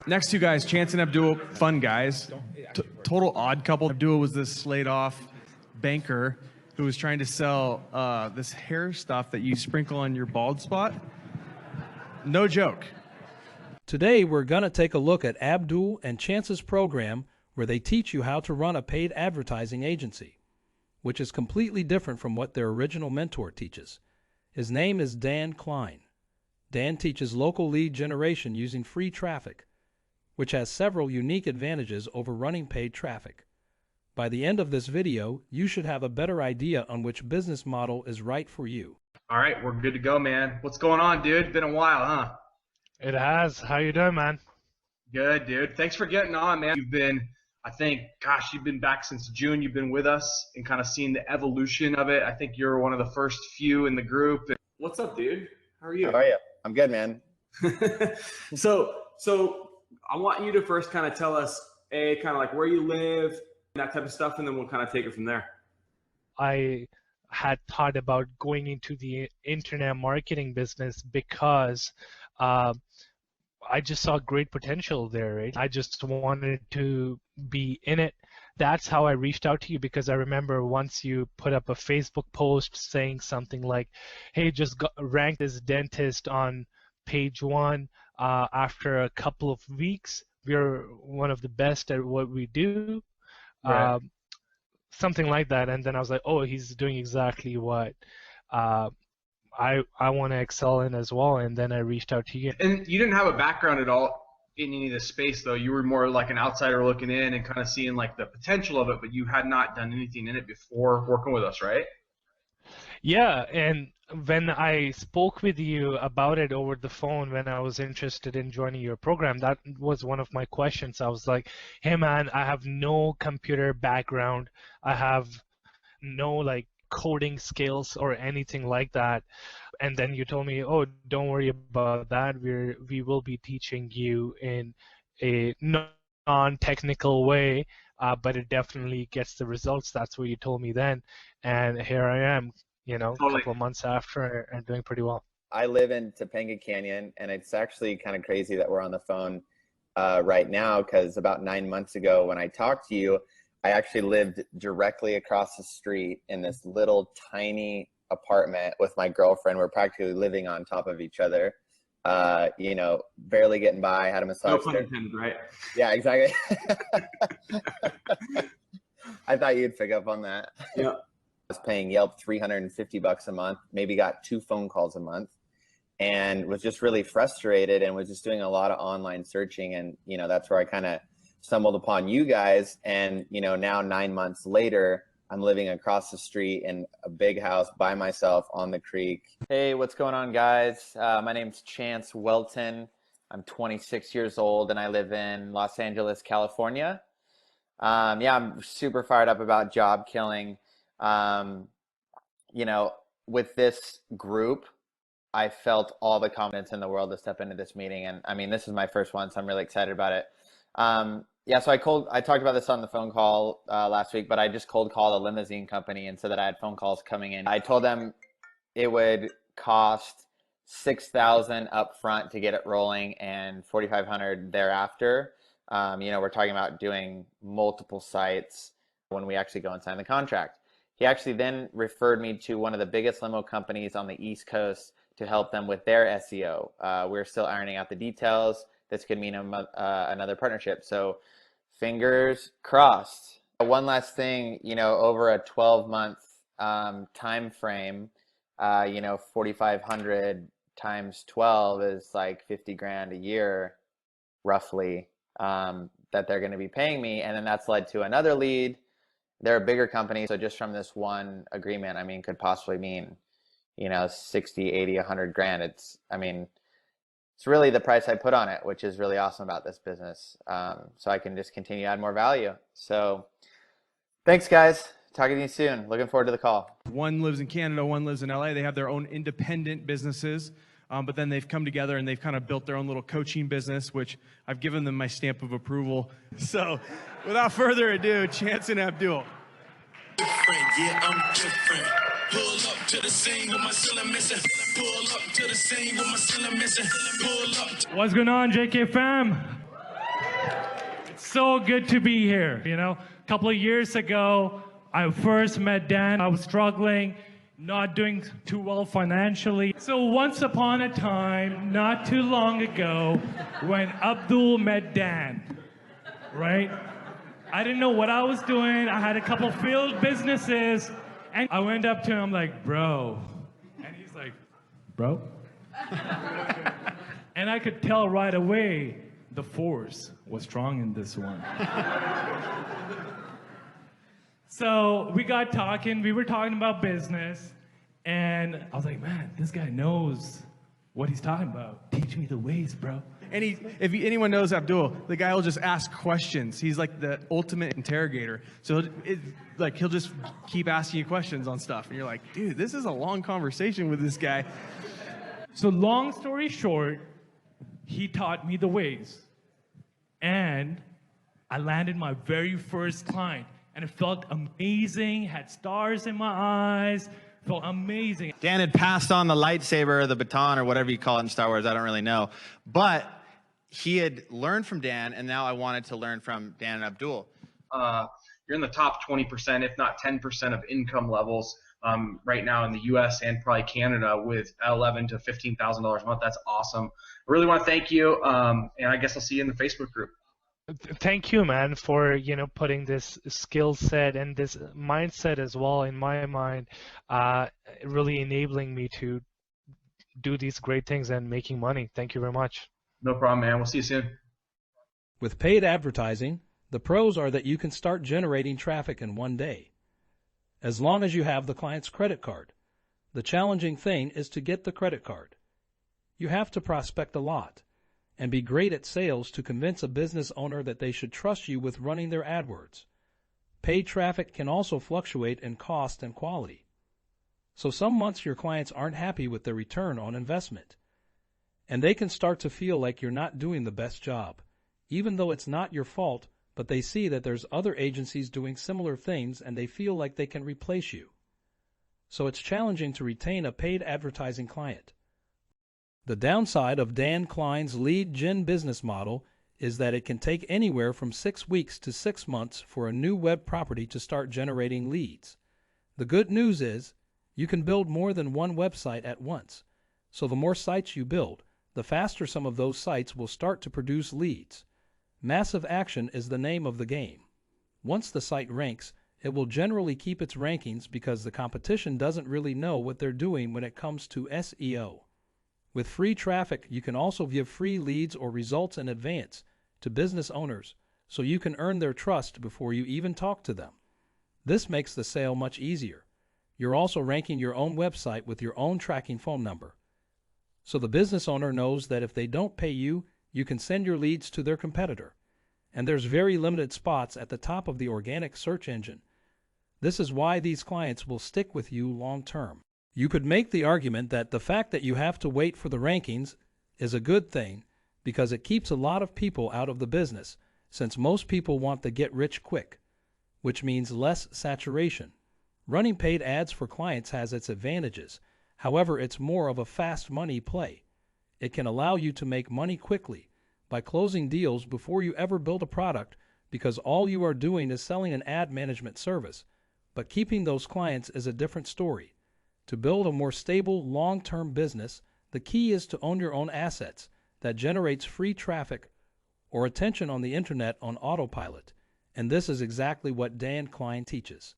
Next two guys, Chance and Abdul, fun guys. Total odd couple. Abdul was this slayed-off banker who was trying to sell this hair stuff that you sprinkle on your bald spot. No joke. Today, we're going to take a look at Abdul and Chance's program where they teach you how to run a paid advertising agency, which is completely different from what their original mentor teaches. His name is Dan Klein. Dan teaches local lead generation using free traffic, which has several unique advantages over running paid traffic. By the end of this video, you should have a better idea on which business model is right for you. All right, we're good to go, man. What's going on, dude? Been a while, huh? It has. How you doing, man? Good, dude. Thanks for getting on, man. You've been, I think, gosh, you've been back since June. You've been with us and kind of seen the evolution of it. I think you're one of the first few in the group. What's up, dude? How are you? How are you? I'm good, man. So I want you to first kind of tell us, kind of like where you live, that type of stuff, and then we'll kind of take it from there. I had thought about going into the internet marketing business because I just saw great potential there, right? I just wanted to be in it. That's how I reached out to you, because I remember once you put up a Facebook post saying something like, hey, just rank this dentist on page 1. After a couple of weeks, we're one of the best at what we do. Right. Something like that. And then I was like, oh, he's doing exactly what I want to excel in as well. And then I reached out to you. And you didn't have a background at all in any of this space, though. You were more like an outsider looking in and kind of seeing like the potential of it, but you had not done anything in it before working with us, right? Yeah, and when I spoke with you about it over the phone, when I was interested in joining your program, that was one of my questions. I was like, hey man, I have no computer background. I have no like coding skills or anything like that. And then you told me, oh, don't worry about that. We will be teaching you in a non-technical way, but it definitely gets the results. That's what you told me then. And here I am, you know, a couple of months after and doing pretty well. I live in Topanga Canyon, and it's actually kind of crazy that we're on the phone right now, because about 9 months ago when I talked to you, I actually lived directly across the street in this little tiny apartment with my girlfriend. We're practically living on top of each other, you know, barely getting by. Had a massage. No pun intended, right? Yeah, exactly. I thought you'd pick up on that. Yeah. I was paying Yelp $350 a month, maybe got 2 phone calls a month, and was just really frustrated and was just doing a lot of online searching. And, you know, that's where I kind of stumbled upon you guys. And, you know, now 9 months later, I'm living across the street in a big house by myself on the creek. Hey, what's going on, guys? My name's Chance Welton. I'm 26 years old and I live in Los Angeles, California. Yeah, I'm super fired up about job killing. You know, with this group, I felt all the confidence in the world to step into this meeting. And I mean, this is my first one, so I'm really excited about it. Yeah, so I talked about this on the phone call last week, but I just cold called a limousine company and said that I had phone calls coming in. I told them it would cost $6,000 up front to get it rolling and $4,500 thereafter. You know, we're talking about doing multiple sites when we actually go and sign the contract. He actually then referred me to one of the biggest limo companies on the East Coast to help them with their SEO. We're still ironing out the details. This could mean another partnership. So fingers crossed. One last thing, you know, over a 12-month time frame, you know, 4,500 times 12 is like 50 grand a year, roughly, that they're going to be paying me. And then that's led to another lead. They're a bigger company. So just from this one agreement, I mean, could possibly mean, you know, 60, 80, 100 grand. It's really the price I put on it, which is really awesome about this business. So I can just continue to add more value. So thanks, guys. Talking to you soon. Looking forward to the call. One lives in Canada, one lives in LA. They have their own independent businesses, but then they've come together and they've kind of built their own little coaching business, which I've given them my stamp of approval. So without further ado, Chance and Abdul. Yeah, I'm different. Pull up to the scene with my cylinder missing. Pull up to the scene with my cylinder missing. Pull up. What's going on, JK fam? So good to be here. A couple of years ago, I first met Dan. I was struggling, not doing too well financially. So once upon a time, not too long ago, when Abdul met Dan, right? I didn't know what I was doing. I had a couple failed businesses, and I went up to him like, bro. And he's like, bro? And I could tell right away the force was strong in this one. So we got talking, we were talking about business, and I was like, man, this guy knows what he's talking about. Teach me the ways, bro. And anyone knows Abdul, the guy will just ask questions. He's like the ultimate interrogator. So he'll just keep asking you questions on stuff, and you're like, dude, this is a long conversation with this guy. So long story short, he taught me the ways. And I landed my very first client. And it felt amazing, had stars in my eyes, felt amazing. Dan had passed on the lightsaber or the baton or whatever you call it in Star Wars, I don't really know. But he had learned from Dan, and now I wanted to learn from Dan and Abdul. You're in the top 20%, if not 10% of income levels right now in the U.S. and probably Canada with $11,000 to $15,000 a month. That's awesome. I really want to thank you, and I guess I'll see you in the Facebook group. Thank you, man, for putting this skill set and this mindset as well in my mind, really enabling me to do these great things and making money. Thank you very much. No problem, man. We'll see you soon. With paid advertising, the pros are that you can start generating traffic in one day, as long as you have the client's credit card. The challenging thing is to get the credit card. You have to prospect a lot and be great at sales to convince a business owner that they should trust you with running their AdWords. Paid traffic can also fluctuate in cost and quality. So some months your clients aren't happy with their return on investment, and they can start to feel like you're not doing the best job, even though it's not your fault, but they see that there's other agencies doing similar things and they feel like they can replace you. So it's challenging to retain a paid advertising client. The downside of Dan Klein's lead gen business model is that it can take anywhere from 6 weeks to 6 months for a new web property to start generating leads. The good news is you can build more than one website at once. So the more sites you build, the faster some of those sites will start to produce leads. Massive action is the name of the game. Once the site ranks, it will generally keep its rankings because the competition doesn't really know what they're doing when it comes to SEO. With free traffic, you can also give free leads or results in advance to business owners so you can earn their trust before you even talk to them. This makes the sale much easier. You're also ranking your own website with your own tracking phone number. So the business owner knows that if they don't pay you, you can send your leads to their competitor. And there's very limited spots at the top of the organic search engine. This is why these clients will stick with you long term. You could make the argument that the fact that you have to wait for the rankings is a good thing because it keeps a lot of people out of the business, since most people want the get rich quick, which means less saturation. Running paid ads for clients has its advantages. However, it's more of a fast money play. It can allow you to make money quickly by closing deals before you ever build a product because all you are doing is selling an ad management service. But keeping those clients is a different story. To build a more stable, long-term business, the key is to own your own assets that generates free traffic or attention on the internet on autopilot. And this is exactly what Dan Klein teaches.